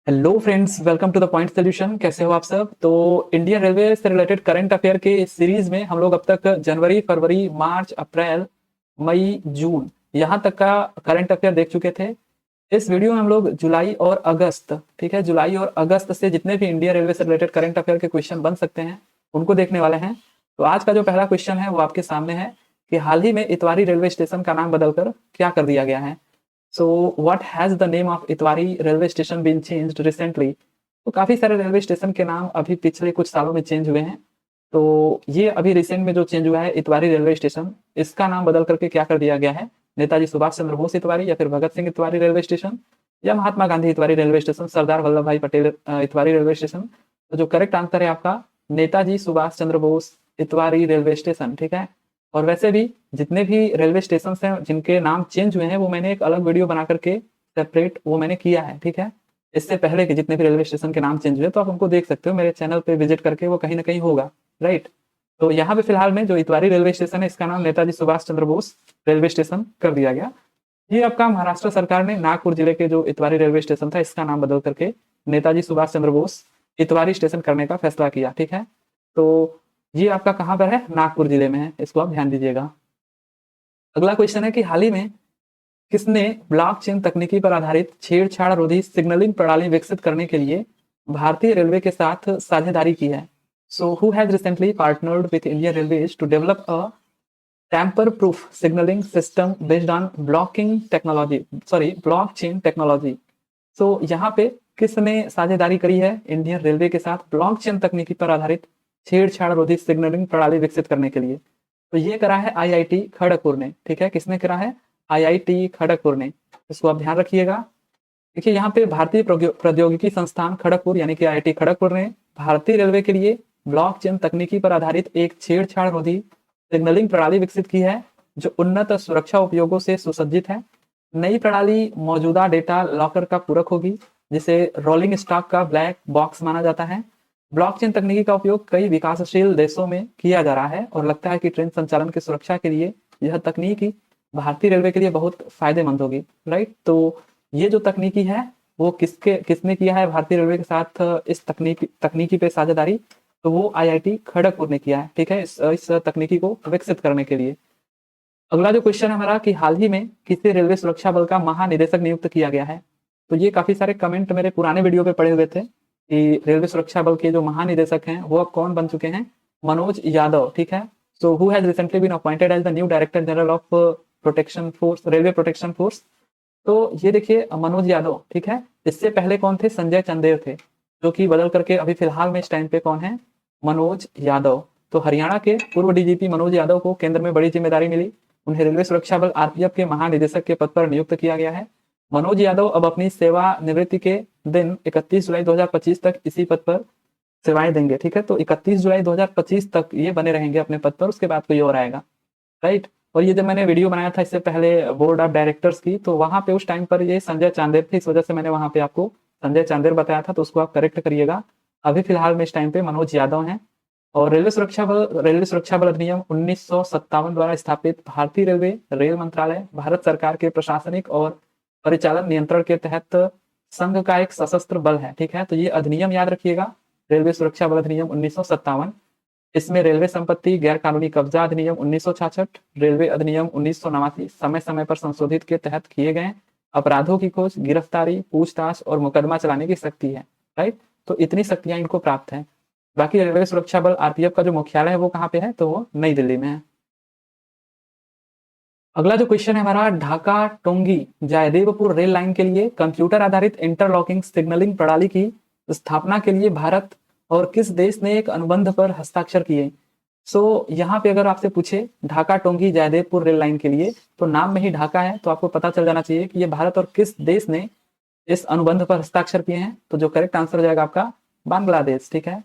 Hello friends, welcome to the point solution. कैसे हो आप सब? तो इंडियन रेलवे से रिलेटेड करंट अफेयर के इस सीरीज में हम लोग अब तक जनवरी, फरवरी, मार्च, अप्रैल, मई, जून यहाँ तक का करंट अफेयर देख चुके थे। इस वीडियो में हम लोग जुलाई और अगस्त, ठीक है, जुलाई और अगस्त से जितने भी इंडियन रेलवे से रिलेटेड करंट अफेयर के क्वेश्चन बन सकते हैं उनको देखने वाले हैं। तो आज का जो पहला क्वेश्चन है वो आपके सामने है कि हाल ही में इतवारी रेलवे स्टेशन का नाम बदलकर क्या कर दिया गया है। So what has the name of Itwari railway station been changed recently? तो काफी सारे रेलवे स्टेशन के नाम अभी पिछले कुछ सालों में चेंज हुए हैं। तो ये अभी रिसेंट में जो चेंज हुआ है इतवारी रेलवे स्टेशन, इसका नाम बदल करके क्या कर दिया गया है, नेताजी सुभाष चंद्र बोस इतवारी या फिर भगत सिंह इतवारी रेलवे स्टेशन या महात्मा गांधी इतवारी रेलवे स्टेशन, सरदार वल्लभ भाई पटेल इतवारी रेलवे स्टेशन। तो जो करेक्ट आंसर है आपका नेताजी सुभाष चंद्र बोस इतवारी रेलवे स्टेशन, ठीक है। और वैसे भी जितने भी रेलवे स्टेशन हैं जिनके नाम चेंज हुए हैं वो मैंने एक अलग वीडियो बना करके सेपरेट वो मैंने किया है, ठीक है। इससे पहले के जितने भी रेलवे स्टेशन के नाम चेंज हुए तो आप उनको देख सकते हो मेरे चैनल पे विजिट करके, वो कहीं ना कहीं होगा, राइट। तो यहाँ पे फिलहाल में जो इतवारी रेलवे स्टेशन है इसका नाम नेताजी सुभाष चंद्र बोस रेलवे स्टेशन कर दिया गया। ये आपका महाराष्ट्र सरकार ने नागपुर जिले के जो इतवारी रेलवे स्टेशन था इसका नाम बदल करके नेताजी सुभाष चंद्र बोस इतवारी स्टेशन करने का फैसला किया, ठीक है। तो ये आपका कहाँ पर है, नागपुर जिले में है, इसको आप ध्यान दीजिएगा। अगला क्वेश्चन है कि हाल ही में किसने ब्लॉकचेन तकनीकी पर आधारित छेड़छाड़ रोधी सिग्नलिंग प्रणाली विकसित करने के लिए भारतीय रेलवे के साथ साझेदारी की है। So who has recently partnered with Indian Railways to develop a tamper proof signalling system based on blockchain technology. So यहाँ पे किसने साझेदारी करी है इंडियन रेलवे के साथ ब्लॉकचेन तकनीकी पर आधारित छेड़छाड़ रोधी सिग्नलिंग प्रणाली विकसित करने के लिए? तो ये करा है आईआईटी खड़गपुर ने, ठीक है। किसने करा है? आईआईटी खड़गपुर ने। इसको आप ध्यान रखिएगा। देखिए यहाँ पे भारतीय प्रौद्योगिकी संस्थान खड़गपुर यानी कि आईआईटी खड़गपुर ने भारतीय रेलवे के लिए ब्लॉकचेन तकनीकी पर आधारित एक छेड़छाड़ रोधी सिग्नलिंग प्रणाली विकसित की है जो उन्नत सुरक्षा उपयोगों से सुसज्जित है। नई प्रणाली मौजूदा डेटा लॉकर का पूरक होगी जिसे रोलिंग स्टॉक का ब्लैक बॉक्स माना जाता है। ब्लॉकचेन तकनीकी का उपयोग कई विकासशील देशों में किया जा रहा है और लगता है कि ट्रेन संचालन की सुरक्षा के लिए यह तकनीकी भारतीय रेलवे के लिए बहुत फायदेमंद होगी, राइट। तो ये जो तकनीकी है वो किसने किया है भारतीय रेलवे के साथ इस तकनीकी पे साझेदारी? तो वो आईआईटी खड़गपुर ने किया है, ठीक है, इस तकनीकी को विकसित करने के लिए। अगला जो क्वेश्चन है हमारा कि हाल ही में किसी रेलवे सुरक्षा बल का महानिदेशक नियुक्त किया गया है। तो ये काफी सारे कमेंट मेरे पुराने वीडियो पे पड़े हुए थे कि रेलवे सुरक्षा बल के जो महानिदेशक हैं वो अब कौन बन चुके हैं? मनोज यादव, ठीक है। So who has recently been appointed as the new director general of protection force, railway protection force. तो ये देखिए मनोज यादव, ठीक है। इससे पहले कौन थे? संजय चंदेल थे, जो कि बदल करके अभी फिलहाल में इस टाइम पे कौन है? मनोज यादव। तो हरियाणा के पूर्व डीजीपी मनोज यादव को केंद्र में बड़ी जिम्मेदारी मिली। उन्हें रेलवे सुरक्षा बल आरपीएफ के महानिदेशक के पद पर नियुक्त किया गया है। मनोज यादव अब अपनी सेवानिवृत्ति के दिन 31 जुलाई 2025 तक इसी पद पर सेवाएं देंगे, ठीक है। तो 31 जुलाई 2025 तक ये बने रहेंगे अपने पद पर, उसके बाद कोई और आएगा, राइट। और ये जब मैंने वीडियो बनाया था इससे पहले बोर्ड ऑफ डायरेक्टर्स की, तो वहां पे उस टाइम पर ये संजय चांदेर थे, इस वजह से मैंने वहां पे आपको संजय चांदेर बताया था, तो उसको आप करेक्ट करिएगा। अभी फिलहाल में इस टाइम पे मनोज यादव हैं। और रेलवे सुरक्षा बल अधिनियम 1957 द्वारा स्थापित भारतीय रेलवे रेल मंत्रालय भारत सरकार के प्रशासनिक और परिचालन नियंत्रण के तहत संघ का एक सशस्त्र बल है, ठीक है। तो ये अधिनियम याद रखिएगा, रेलवे सुरक्षा बल अधिनियम 1957। इसमें रेलवे संपत्ति गैर कानूनी कब्जा अधिनियम 1966, रेलवे अधिनियम 1989 समय समय पर संशोधित के तहत किए गए अपराधों की खोज, गिरफ्तारी, पूछताछ और मुकदमा चलाने की शक्ति है, राइट। तो इतनी शक्तियां इनको प्राप्त है। बाकी रेलवे सुरक्षा बल आरपीएफ का जो मुख्यालय है वो कहाँ पे है? तो वो नई दिल्ली में है। अगला जो क्वेश्चन है हमारा, ढाका टोंगी जयदेवपुर रेल लाइन के लिए कंप्यूटर आधारित इंटरलॉकिंग सिग्नलिंग प्रणाली की स्थापना के लिए भारत और किस देश ने एक अनुबंध पर हस्ताक्षर किए? यहाँ पे अगर आपसे पूछे ढाका टोंगी जयदेवपुर रेल लाइन के लिए, तो नाम में ही ढाका है, तो आपको पता चल जाना चाहिए कि ये भारत और किस देश ने इस अनुबंध पर हस्ताक्षर किए हैं। तो जो करेक्ट आंसर हो जाएगा आपका बांग्लादेश, ठीक है।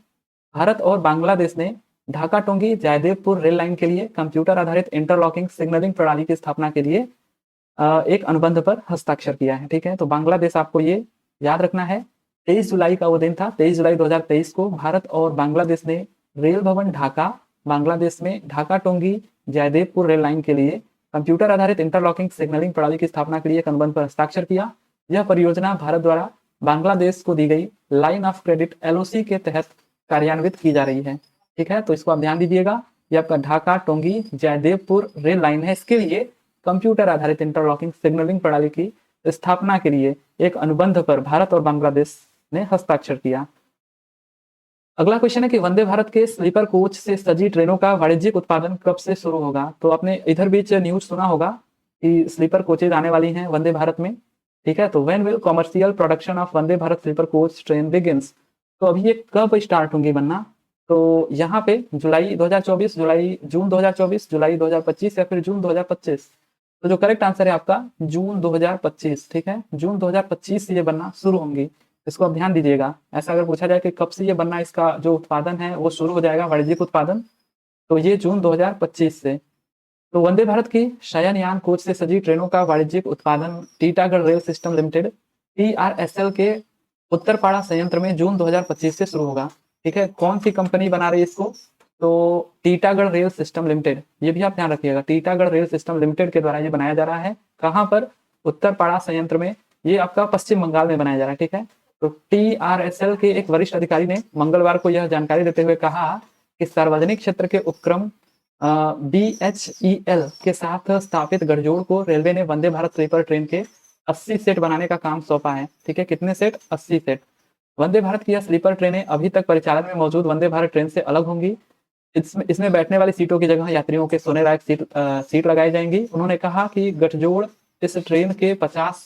भारत और बांग्लादेश ने ढाका टोंगी जयदेवपुर रेल लाइन के लिए कंप्यूटर आधारित इंटरलॉकिंग सिग्नलिंग प्रणाली की स्थापना के लिए एक अनुबंध पर हस्ताक्षर किया है, ठीक है। तो बांग्लादेश आपको ये याद रखना है। 23 जुलाई का वो दिन था, 23 जुलाई 2023 को भारत और बांग्लादेश ने रेल भवन ढाका बांग्लादेश में ढाका टोंगी जयदेवपुर रेल लाइन के लिए कंप्यूटर आधारित इंटरलॉकिंग सिग्नलिंग प्रणाली की स्थापना के लिए एक अनुबंध पर हस्ताक्षर किया। यह परियोजना भारत द्वारा बांग्लादेश को दी गई लाइन ऑफ क्रेडिट LOC के तहत कार्यान्वित की जा रही है। ठीक है, तो इसको आप ध्यान दीजिएगा। ये आपका ढाका टोंगी जयदेवपुर रेल लाइन है। इसके लिए कंप्यूटर आधारित इंटरलॉकिंग सिग्नलिंग प्रणाली की स्थापना के लिए एक अनुबंध पर भारत और बांग्लादेश ने हस्ताक्षर किया। अगला क्वेश्चन है कि वंदे भारत के स्लीपर कोच से सजी ट्रेनों का वाणिज्यिक उत्पादन कब से शुरू होगा। तो आपने इधर बीच न्यूज सुना होगा कि स्लीपर कोचेज आने वाली हैं वंदे भारत में। ठीक है, तो when will commercial production of Vande Bharat sleeper coach train begins. तो अभी ये कब स्टार्ट होंगी बनना। तो यहाँ पे जुलाई 2024, जून 2024, जुलाई 2025 या फिर जून 2025। तो जो करेक्ट आंसर है आपका जून 2025। ठीक है, जून 2025 से ये बनना शुरू होंगी। इसको आप ध्यान दीजिएगा। ऐसा अगर पूछा जाए कि कब से ये बनना, इसका जो उत्पादन है वो शुरू हो जाएगा वाणिज्यिक उत्पादन, तो ये जून 2025 से। तो वंदे भारत की शयनयान कोच से सजी ट्रेनों का वाणिज्यिक उत्पादन Titagarh rail system limited TRSL के उत्तरपाड़ा संयंत्र में जून 2025 से शुरू होगा। ठीक है, कौन सी कंपनी बना रही है इसको। तो टीटागढ़ रेल सिस्टम लिमिटेड, ये भी आप ध्यान रखिएगा। टीटागढ़ रेल सिस्टम लिमिटेड के द्वारा ये बनाया जा रहा है। कहाँ पर, उत्तरपाड़ा संयंत्र में। ये आपका पश्चिम बंगाल में बनाया जा रहा है। ठीक है, तो TRSL के एक वरिष्ठ अधिकारी ने मंगलवार को यह जानकारी देते हुए कहा कि सार्वजनिक क्षेत्र के उपक्रम BHEL के साथ स्थापित गठजोड़ को रेलवे ने वंदे भारत स्लीपर ट्रेन के 80 सेट बनाने का काम सौंपा है। ठीक है, कितने सेट, 80 सेट। वंदे भारत की यह स्लीपर ट्रेनें अभी तक परिचालन में मौजूद वंदे भारत ट्रेन से अलग होंगी। इसमें बैठने वाली सीटों की जगह यात्रियों के सोने लायक सीट लगाई जाएंगी। उन्होंने कहा कि गठजोड़ इस ट्रेन के 50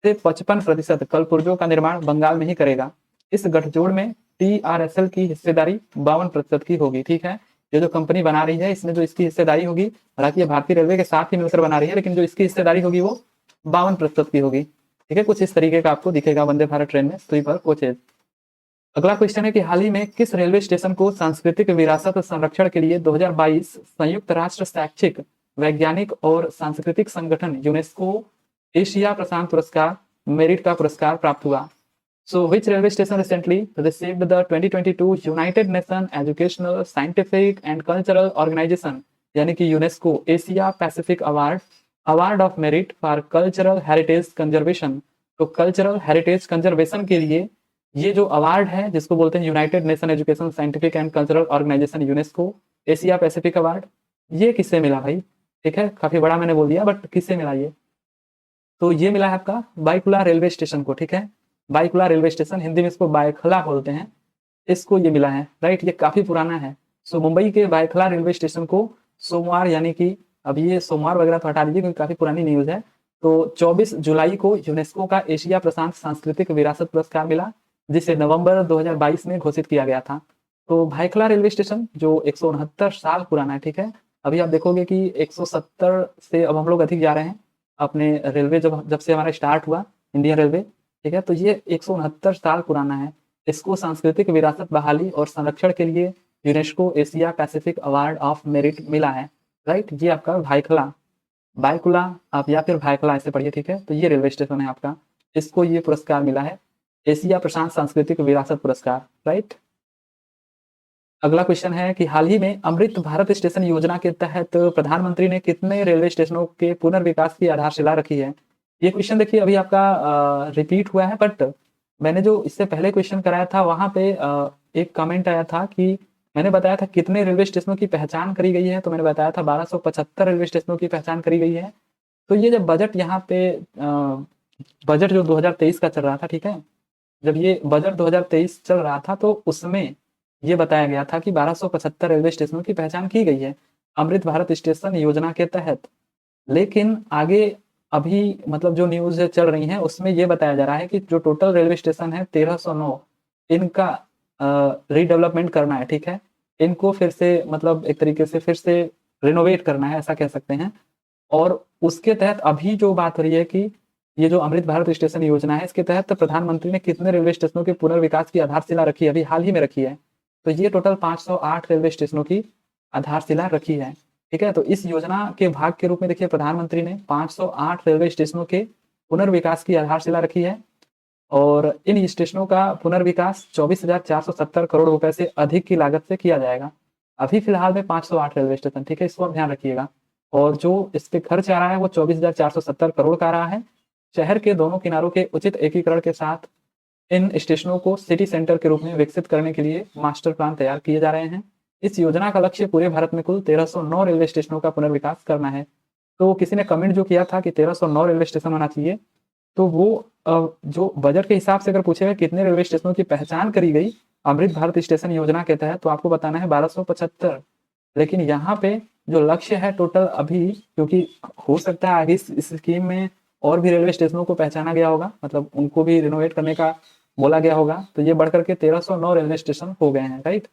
से 55% कल पुर्जों का निर्माण बंगाल में ही करेगा। इस गठजोड़ में TRSL की हिस्सेदारी 52% की होगी। ठीक है, ये जो कंपनी बना रही है इसमें जो इसकी हिस्सेदारी होगी, हालांकि ये भारतीय रेलवे के साथ ही मिलकर बना रही है, लेकिन जो इसकी हिस्सेदारी होगी वो 52% की होगी। ठीक है, कुछ इस तरीके का आपको दिखेगा वंदे भारत ट्रेन में स्लीपर कोचेज। अगला क्वेश्चन है कि हाल ही में किस रेलवे स्टेशन को सांस्कृतिक विरासत संरक्षण के लिए 2022 संयुक्त राष्ट्र शैक्षिक, वैज्ञानिक और सांस्कृतिक संगठन यूनेस्को एशिया प्रशांत पुरस्कार मेरिट का पुरस्कार प्राप्त हुआ। So which railway station recently received the 2022 United Nations Educational, Scientific and Cultural Organization यानी कि UNESCO Asia Pacific award of merit for cultural heritage conservation. तो कल्चरल हेरिटेज कंजर्वेशन के लिए ये जो अवार्ड है, जिसको बोलते हैं United Nation Education Scientific and Cultural Organization UNESCO Asia Pacific award, ये किससे मिला भाई। ठीक है, काफी बड़ा मैंने बोल दिया, बट किससे मिला ये। तो ये मिला है आपका बाईकुला रेलवे स्टेशन को। ठीक है, बाईकुला रेलवे स्टेशन, हिंदी में इसको बायखला बोलते हैं, इसको ये मिला है। राइट, ये काफी पुराना है। सो मुंबई के बायखला रेलवे स्टेशन को सोमवार, यानी कि अभी ये सोमवार वगैरह तो हटा दीजिए क्योंकि काफी पुरानी न्यूज है, तो 24 जुलाई को यूनेस्को का एशिया प्रशांत सांस्कृतिक विरासत पुरस्कार मिला, जिसे नवंबर 2022 में घोषित किया गया था। तो भायखला रेलवे स्टेशन जो 169 साल पुराना है। ठीक है, अभी आप देखोगे कि 170 से अब हम लोग अधिक जा रहे हैं अपने रेलवे, जब से हमारा स्टार्ट हुआ इंडियन रेलवे। ठीक है, तो ये 169 साल पुराना है। इसको सांस्कृतिक विरासत बहाली और संरक्षण के लिए UNESCO Asia Pacific award of merit मिला है। राइट, ये आपका भायखला, बायकुला आप या फिर भायखला ऐसे पढ़िए। ठीक है, तो ये रेलवे स्टेशन है आपका, इसको ये पुरस्कार मिला है, एशिया प्रशांत सांस्कृतिक विरासत पुरस्कार। राइट, अगला क्वेश्चन है कि हाल ही में अमृत भारत स्टेशन योजना के तहत प्रधानमंत्री ने कितने रेलवे स्टेशनों के पुनर्विकास की आधारशिला रखी है। ये क्वेश्चन देखिए अभी आपका रिपीट हुआ है, बट मैंने जो इससे पहले क्वेश्चन कराया था वहां पे एक कमेंट आया था कि मैंने बताया था कितने रेलवे स्टेशनों की पहचान करी गई है, तो मैंने बताया था 1275 रेलवे स्टेशनों की पहचान करी गई है। तो ये जब बजट यहाँ पे बजट जो 2023 का चल रहा था, ठीक है, जब ये बजट 2023 चल रहा था तो उसमें ये बताया गया था कि 1275 रेलवे स्टेशनों की पहचान की गई है अमृत भारत स्टेशन योजना के तहत। लेकिन आगे अभी मतलब जो न्यूज चल रही है उसमें ये बताया जा रहा है कि जो टोटल रेलवे स्टेशन है 1309, इनका रीडेवलपमेंट करना है। ठीक है, इनको फिर से मतलब एक तरीके से फिर से रिनोवेट करना है, ऐसा कह सकते हैं। और उसके तहत अभी जो बात हो रही है कि ये जो अमृत भारत स्टेशन योजना है, इसके तहत प्रधानमंत्री ने कितने रेलवे स्टेशनों के पुनर्विकास की आधारशिला रखी है, अभी हाल ही में रखी है। तो ये टोटल 508 रेलवे स्टेशनों की आधारशिला रखी है। ठीक है, तो इस योजना के भाग के रूप में देखिए प्रधानमंत्री ने 508 रेलवे स्टेशनों के पुनर्विकास की आधारशिला रखी है, और इन स्टेशनों का पुनर्विकास 24,470 करोड़ रुपए से अधिक की लागत से किया जाएगा। अभी फिलहाल में 508 रेलवे स्टेशन, ठीक है, इसको आप ध्यान रखिएगा। और जो इस पे खर्च आ रहा है वो 24,470 करोड़ का आ रहा है। शहर के दोनों किनारों के उचित एकीकरण के साथ इन स्टेशनों को सिटी सेंटर के रूप में विकसित करने के लिए मास्टर प्लान तैयार किए जा रहे हैं। इस योजना का लक्ष्य पूरे भारत में कुल 1309 रेलवे स्टेशनों का पुनर्विकास करना है। तो किसी ने कमेंट जो किया था कि 1309 रेलवे स्टेशन होना चाहिए, तो वो जो बजट के हिसाब से अगर पूछेगा कितने रेलवे स्टेशनों की पहचान करी गई अमृत भारत स्टेशन योजना के तहत, तो आपको बताना है 1275। लेकिन यहाँ पे जो लक्ष्य है टोटल अभी, क्योंकि हो सकता है आगे इस स्कीम में और भी रेलवे स्टेशनों को पहचाना गया होगा, मतलब उनको भी रिनोवेट करने का बोला गया होगा, तो ये बढ़कर के 1309 रेलवे स्टेशन हो गए हैं, राइट।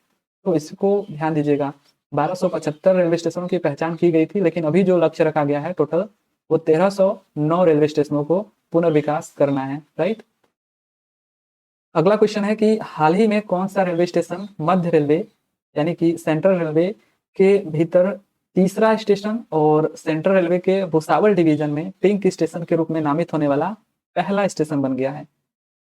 तो इसको ध्यान दीजिएगा, 1275 रेलवे स्टेशनों की पहचान की गई थी, लेकिन अभी जो लक्ष्य रखा गया है टोटल वो 1309 रेलवे स्टेशनों को पुनर्विकास करना है, राइट। अगला क्वेश्चन है कि हाल ही में कौन सा रेलवे स्टेशन मध्य रेलवे यानी कि सेंट्रल रेलवे के भीतर तीसरा स्टेशन और सेंट्रल रेलवे के भुसावल डिवीजन में पिंक स्टेशन के रूप में नामित होने वाला पहला स्टेशन बन गया है।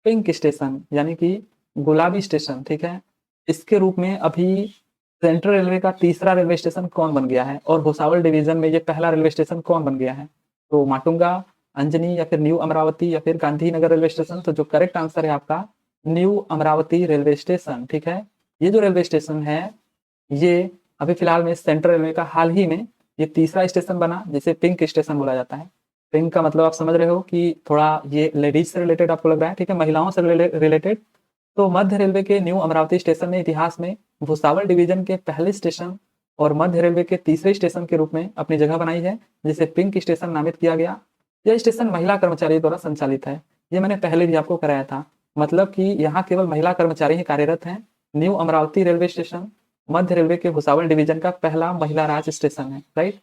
पिंक स्टेशन यानी कि गुलाबी स्टेशन, ठीक है, इसके रूप में अभी सेंट्रल रेलवे का तीसरा रेलवे स्टेशन कौन बन गया है और भुसावल डिवीजन में ये पहला रेलवे स्टेशन कौन बन गया है? तो माटुंगा, अंजनी या फिर न्यू अमरावती या फिर गांधीनगर रेलवे स्टेशन। तो जो करेक्ट आंसर है आपका न्यू अमरावती रेलवे स्टेशन, ठीक है। ये जो रेलवे स्टेशन है ये अभी फिलहाल में सेंट्रल रेलवे का हाल ही में ये तीसरा स्टेशन बना, जिसे पिंक स्टेशन बोला जाता है। पिंक का मतलब आप समझ रहे हो कि थोड़ा ये लेडीज से रिलेटेड आपको लग रहा है, ठीक है, महिलाओं से रिलेटेड। तो मध्य रेलवे के न्यू अमरावती स्टेशन ने इतिहास में भुसावल डिवीजन के पहले स्टेशन और मध्य रेलवे के तीसरे स्टेशन के रूप में अपनी जगह बनाई है, जिसे पिंक स्टेशन नामित किया गया। यह स्टेशन महिला कर्मचारी द्वारा संचालित है। ये मैंने पहले भी आपको कराया था, मतलब कि यहाँ केवल महिला कर्मचारी ही कार्यरत हैं। न्यू अमरावती रेलवे स्टेशन मध्य रेलवे के भुसावल डिवीजन का पहला महिला राज स्टेशन है, राइट।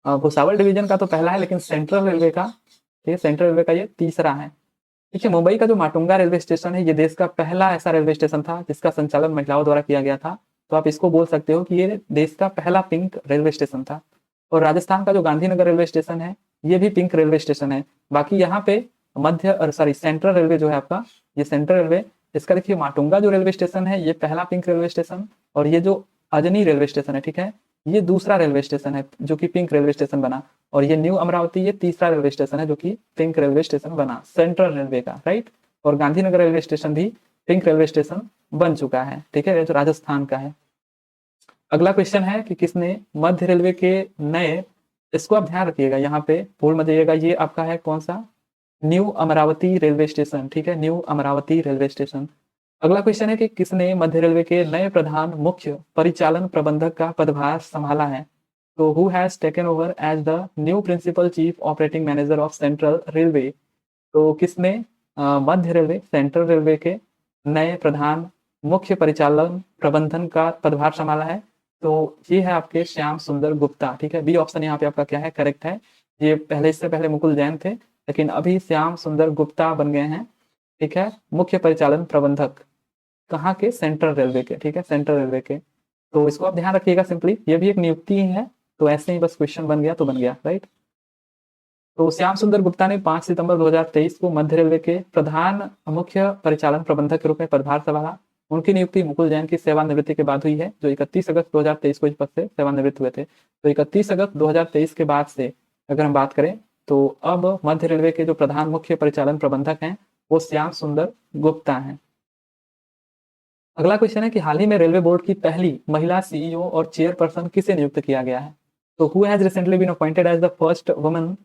भुसावल डिवीजन का तो पहला है, लेकिन सेंट्रल रेलवे का, ठीक है, सेंट्रल रेलवे का ये तीसरा है। देखिए, मुंबई का जो माटुंगा रेलवे स्टेशन है ये देश का पहला ऐसा रेलवे स्टेशन था जिसका संचालन महिलाओं द्वारा किया गया था। तो आप इसको बोल सकते हो कि ये देश का पहला पिंक रेलवे स्टेशन था। और राजस्थान का जो गांधीनगर रेलवे स्टेशन है ये भी पिंक रेलवे स्टेशन है। बाकी यहाँ पे सेंट्रल रेलवे जो है आपका, ये सेंट्रल रेलवे, इसका देखिए माटुंगा जो रेलवे स्टेशन है ये पहला पिंक रेलवे स्टेशन, और ये जो अजनी रेलवे स्टेशन है, ठीक है, ये दूसरा रेलवे स्टेशन है जो कि पिंक रेलवे स्टेशन बना। और ये न्यू अमरावती ये तीसरा रेलवे स्टेशन है जो कि पिंक रेलवे स्टेशन बना सेंट्रल रेलवे का, राइट। और गांधीनगर रेलवे स्टेशन भी पिंक रेलवे स्टेशन बन चुका है, ठीक है, जो राजस्थान का है। अगला क्वेश्चन है कि किसने मध्य रेलवे के नए, इसको आप ध्यान रखिएगा, यहाँ पे भूल मत जाइएगा, ये आपका है कौन सा, न्यू अमरावती रेलवे स्टेशन, ठीक है, न्यू अमरावती रेलवे स्टेशन। अगला क्वेश्चन है कि किसने मध्य रेलवे के नए प्रधान मुख्य परिचालन प्रबंधक का पदभार संभाला है? तो who has taken over as the new principal chief operating manager of Central Railway? तो किसने मध्य रेलवे सेंट्रल रेलवे के नए प्रधान मुख्य परिचालन प्रबंधन का पदभार संभाला है? तो ये है आपके श्याम सुंदर गुप्ता, ठीक है, बी ऑप्शन यहाँ पे आपका क्या है, करेक्ट है। ये पहले, इससे पहले मुकुल जैन थे, लेकिन अभी श्याम सुंदर गुप्ता बन गए हैं, ठीक है, मुख्य परिचालन प्रबंधक। कहाँ के? सेंट्रल रेलवे के, ठीक है, सेंट्रल रेलवे के। तो इसको आप ध्यान रखिएगा, सिंपली ये भी एक नियुक्ति ही है, तो ऐसे ही बस क्वेश्चन बन गया तो बन गया, राइट। तो श्याम सुंदर गुप्ता ने 5 सितंबर 2023 को मध्य रेलवे के प्रधान मुख्य परिचालन प्रबंधक के रूप में पदभार संभाला। उनकी नियुक्ति मुकुल जैन की सेवानिवृत्ति के बाद हुई है, जो 31 अगस्त 2023 को इस पद से सेवानिवृत्त हुए थे। तो 31 अगस्त 2023 के बाद से अगर हम बात करें तो अब मध्य रेलवे के जो प्रधान मुख्य परिचालन प्रबंधक हैं वो श्याम सुंदर गुप्ता हैं। अगला क्वेश्चन है कि हाल ही में रेलवे बोर्ड की पहली महिला सीईओ और चेयरपर्सन किसे नियुक्त किया गया है? तो who has recently been appointed as the first woman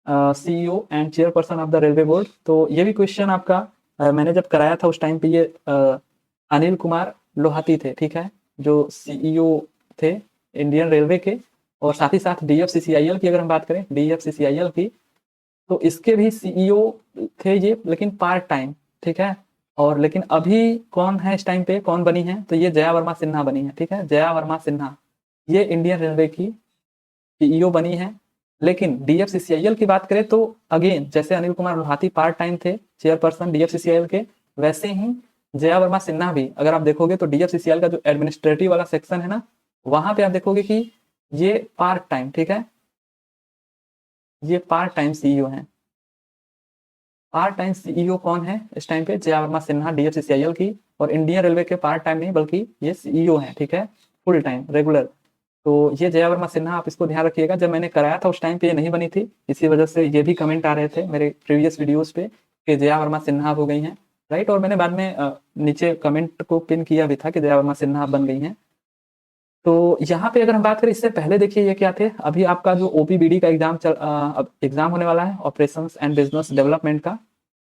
CEO and chairperson of the railway board? तो ये भी क्वेश्चन आपका मैंने जब कराया था उस टाइम पे ये अनिल कुमार लोहाती थे, ठीक है, जो सीईओ थे इंडियन रेलवे के। और साथ ही साथ DFCCIL की अगर हम बात करें, DFCCIL की, तो इसके भी सीईओ थे ये, लेकिन पार्ट टाइम, ठीक है। और लेकिन अभी कौन है इस टाइम पे, कौन बनी है? तो ये जया वर्मा सिन्हा बनी है, ठीक है, जया वर्मा सिन्हा, ये इंडियन रेलवे की सीईओ बनी है। लेकिन DFCCIL की बात करें तो अगेन जैसे अनिल कुमार लोहाती पार्ट टाइम थे चेयरपर्सन DFCCIL के, वैसे ही जया वर्मा सिन्हा भी, अगर आप देखोगे तो DFCCIL का जो एडमिनिस्ट्रेटिव वाला सेक्शन है ना, वहां पे आप देखोगे कि ये पार्ट टाइम, ठीक है, ये पार्ट टाइम सीईओ हैं। पार्ट टाइम सीईओ कौन है इस टाइम पे? जया वर्मा सिन्हा DFCCIL की। और इंडियन रेलवे के पार्ट टाइम नहीं बल्कि ये सीईओ हैं, ठीक है, फुल टाइम रेगुलर। तो ये जया वर्मा सिन्हा, आप इसको ध्यान रखिएगा, जब मैंने कराया था उस टाइम पे ये नहीं बनी थी, इसी वजह से ये भी कमेंट आ रहे थे मेरे प्रीवियस वीडियोस पे कि जया वर्मा सिन्हा हो गई हैं, राइट। और मैंने बाद में नीचे कमेंट को पिन किया भी था कि दया वर्मा सिन्हा बन गई हैं। तो यहाँ पे अगर हम बात करें, इससे पहले देखिए ये क्या थे, अभी आपका जो ओपीबीडी का एग्जाम होने वाला है, ऑपरेशंस एंड बिजनेस डेवलपमेंट का।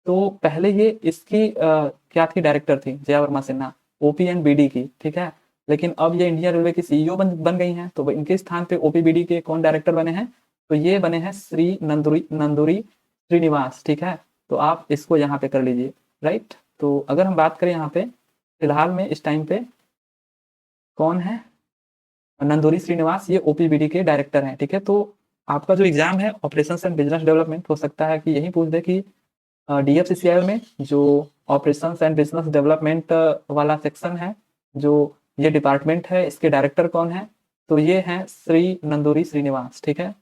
तो पहले ये इसकी क्या थी, डायरेक्टर थी Jaya Varma Sinha, OP and BD की, ठीक है। लेकिन अब ये इंडियन रेलवे की सीईओ बन गई हैं, तो इनके स्थान पे ओपीबीडी के कौन डायरेक्टर बने हैं, तो ये बने हैं श्री नंदुरी श्रीनिवास, ठीक है। तो आप इसको यहाँ पे कर लीजिए, राइट। तो अगर हम बात करें यहाँ पे फिलहाल में इस टाइम पे कौन है, नंदुरी श्रीनिवास, ये ओपीबीडी के डायरेक्टर हैं, ठीक है। तो आपका जो एग्जाम है ऑपरेशंस एंड बिजनेस डेवलपमेंट, हो सकता है कि यही पूछ दे कि डीएफसीसीआई में जो ऑपरेशंस एंड बिजनेस डेवलपमेंट वाला सेक्शन है, जो ये डिपार्टमेंट है, इसके डायरेक्टर कौन है, तो ये हैं श्री नंदुरी श्रीनिवास, ठीक है।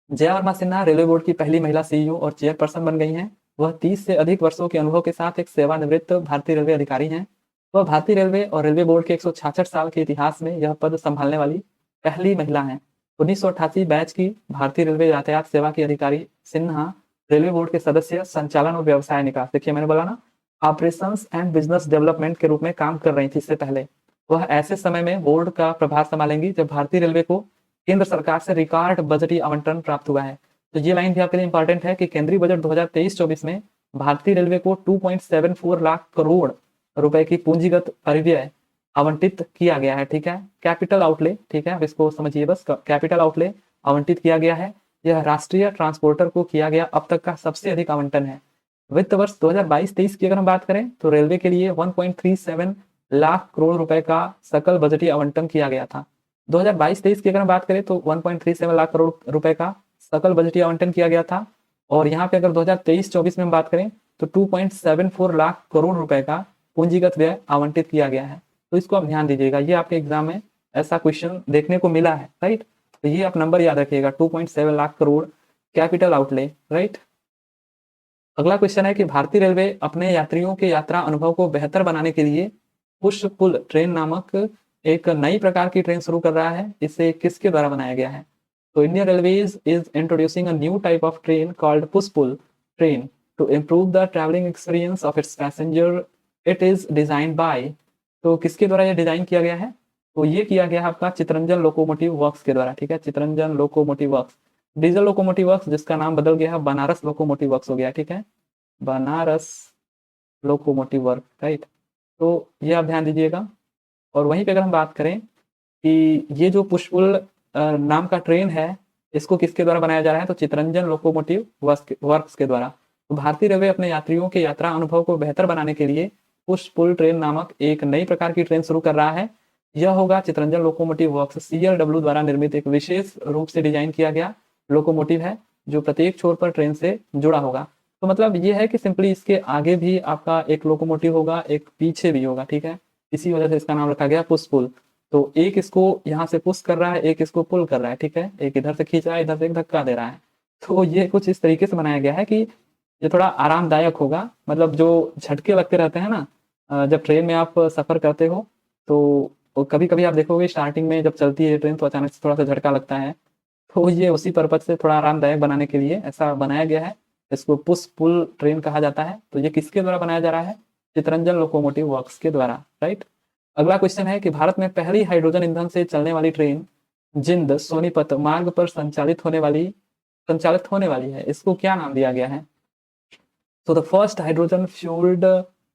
जया वर्मा सिन्हा रेलवे बोर्ड की पहली महिला सीईओ और चेयरपर्सन बन गई हैं। वह 30 से अधिक वर्षों के अनुभव के साथ एक सेवानिवृत्त भारतीय रेलवे अधिकारी हैं। वह भारतीय रेलवे और रेलवे बोर्ड के 166 साल के इतिहास में यह पद संभालने वाली पहली महिला हैं। 1988 बैच की भारतीय रेलवे यातायात सेवा की अधिकारी सिन्हा रेलवे बोर्ड के सदस्य, संचालन और व्यवसाय निकास, देखिए मैंने बोला ना, ऑपरेशंस एंड बिजनेस डेवलपमेंट के रूप में काम कर रही थी इससे पहले। वह ऐसे समय में बोर्ड का प्रभार संभालेंगी जब भारतीय रेलवे को केंद्र सरकार से रिकॉर्ड बजटीय आवंटन प्राप्त हुआ है। तो ये लाइन भी आपके लिए इंपॉर्टेंट है कि केंद्रीय बजट 2023-24 में भारतीय रेलवे को 2.74 लाख करोड़ रुपए की पूंजीगत परिव्यय आवंटित किया गया है, ठीक है। कैपिटल आउटले, ठीक है, अब इसको समझिए बस, कैपिटल आउटले आवंटित किया गया है। यह राष्ट्रीय ट्रांसपोर्टर को किया गया अब तक का सबसे अधिक आवंटन है। वित्त वर्ष 2022-23 की अगर हम बात करें तो रेलवे के लिए 1.37 लाख करोड़ रुपए का सकल बजटीय आवंटन किया गया था। 2022-23 की अगर हम बात करें तो 1.37 लाख करोड़ रुपए का सकल बजटीय आवंटन किया गया था। और यहाँ पे अगर 2023-24 में हम बात करें तो 2.74 लाख करोड़ रुपए का पूंजीगत व्यय आवंटित किया गया है। तो इसको आप ध्यान दीजिएगा, ये आपके एग्जाम में ऐसा क्वेश्चन देखने को मिला है, राइट। तो ये आप नंबर याद रखिएगा, 2.7 lakh crore capital outlay, right. अगला क्वेश्चन है कि भारतीय रेलवे अपने यात्रियों के यात्रा अनुभव को बेहतर बनाने के लिए पुश पुल ट्रेन नामक एक नई प्रकार की ट्रेन शुरू कर रहा है। इसे किसके द्वारा बनाया गया है, तो Indian railways is introducing a new type of train called push pull train to improve the travelling experience of its passenger. It is design by, तो किसके द्वारा यह डिजाइन किया गया है, तो ये किया गया है आपका चितरंजन लोकोमोटिव वर्क्स के द्वारा, ठीक है। Chittaranjan Locomotive Works, Diesel Locomotive Works जिसका नाम बदल गया है बनारस लोकोमोटिव वर्क्स हो गया, ठीक है, बनारस लोकोमोटिव वर्क, राइट। तो ये आप ध्यान दीजिएगा। और वहीं पे अगर हम बात करें कि ये जो पुष्पुल नाम का ट्रेन है, इसको किसके द्वारा बनाया जा रहा है, तो चितरंजन लोकोमोटिव वर्क्स के द्वारा। तो भारतीय रेलवे अपने यात्रियों के यात्रा अनुभव को बेहतर बनाने के लिए पुष्पुल ट्रेन नामक एक नई प्रकार की ट्रेन शुरू कर रहा है। यह होगा चितरंजन लोकोमोटिव वर्क्स CLW द्वारा निर्मित एक विशेष रूप से डिजाइन किया गया लोकोमोटिव है, जो प्रत्येक छोर पर ट्रेन से जुड़ा होगा। तो मतलब ये है कि सिंपली इसके आगे भी आपका एक लोकोमोटिव होगा, एक पीछे भी होगा, ठीक है। इसी वजह से इसका नाम रखा गया पुश पुल। तो एक इसको यहाँ से पुश कर रहा है, एक इसको पुल कर रहा है, ठीक है, एक इधर से खींच रहा है, इधर से एक धक्का दे रहा है। तो ये कुछ इस तरीके से बनाया गया है कि ये थोड़ा आरामदायक होगा। मतलब जो झटके लगते रहते हैं ना जब ट्रेन में आप सफर करते हो, तो कभी कभी आप देखोगे स्टार्टिंग में जब चलती है ट्रेन तो अचानक से थोड़ा सा झटका लगता है, तो ये उसी पर्पज से थोड़ा आरामदायक बनाने के लिए ऐसा बनाया गया है। इसको पुश पुल ट्रेन कहा जाता है। तो ये किसके द्वारा बनाया जा रहा है, चितरंजन लोकोमोटिव वर्क्स के द्वारा, राइट। अगला क्वेश्चन है कि भारत में पहली हाइड्रोजन ईंधन से चलने वाली ट्रेन जिंद सोनीपत मार्ग पर संचालित होने वाली है, इसको क्या नाम दिया गया है। So the first hydrogen fueled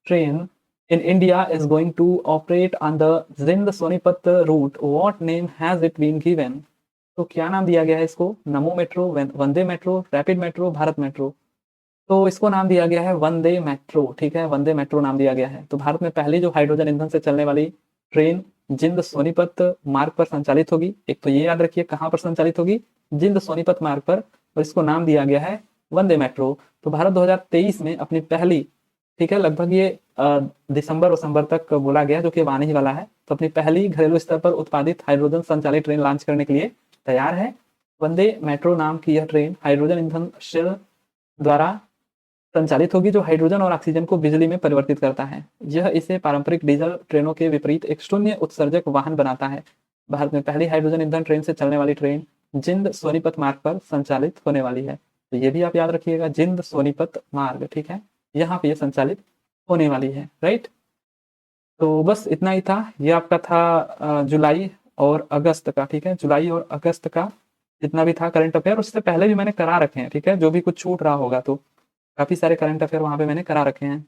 train in India is going to operate on the Zind Sonipat route. What name has it been given? तो क्या नाम दिया गया है इसको, Namo metro, Vande metro, rapid metro, Bharat metro. तो इसको नाम दिया गया है वंदे मेट्रो, ठीक है, वंदे मेट्रो नाम दिया गया है। तो भारत में पहली जो हाइड्रोजन ईंधन से चलने वाली ट्रेन जिंद सोनीपत मार्ग पर संचालित होगी। एक तो ये याद रखिए कहाँ पर संचालित होगी, जिंद सोनीपत मार्ग पर, और इसको नाम दिया गया है वंदे मेट्रो। तो भारत 2023 में अपनी पहली, ठीक है, लगभग ये दिसंबर तक बोला गया, जो कि आने ही वाला है, तो अपनी पहली घरेलू स्तर पर उत्पादित हाइड्रोजन संचालित ट्रेन लॉन्च करने के लिए तैयार है। वंदे मेट्रो नाम की यह ट्रेन हाइड्रोजन ईंधन शेल द्वारा संचालित होगी, जो हाइड्रोजन और ऑक्सीजन को बिजली में परिवर्तित करता है। यह इसे पारंपरिक डीजल ट्रेनों के विपरीत एक शून्य उत्सर्जक वाहन बनाता है। भारत में पहली हाइड्रोजन ईंधन ट्रेन से चलने वाली ट्रेन जिंद सोनीपत मार्ग पर संचालित होने वाली है। तो ये भी आप याद रखिएगा, जिंद सोनीपत मार्ग, ठीक है, यहाँ पे ये संचालित होने वाली है, राइट। तो बस इतना ही था, ये आपका था जुलाई और अगस्त का, ठीक है, जुलाई और अगस्त का जितना भी था करंट अफेयर, उससे पहले भी मैंने करा रखे हैं, ठीक है, जो भी कुछ छूट रहा होगा तो काफ़ी सारे करंट अफेयर वहाँ पे मैंने करा रखे हैं।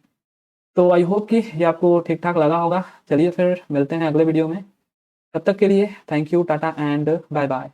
तो आई होप कि ये आपको ठीक ठाक लगा होगा। चलिए फिर मिलते हैं अगले वीडियो में, तब तक के लिए thank you, tata and bye bye.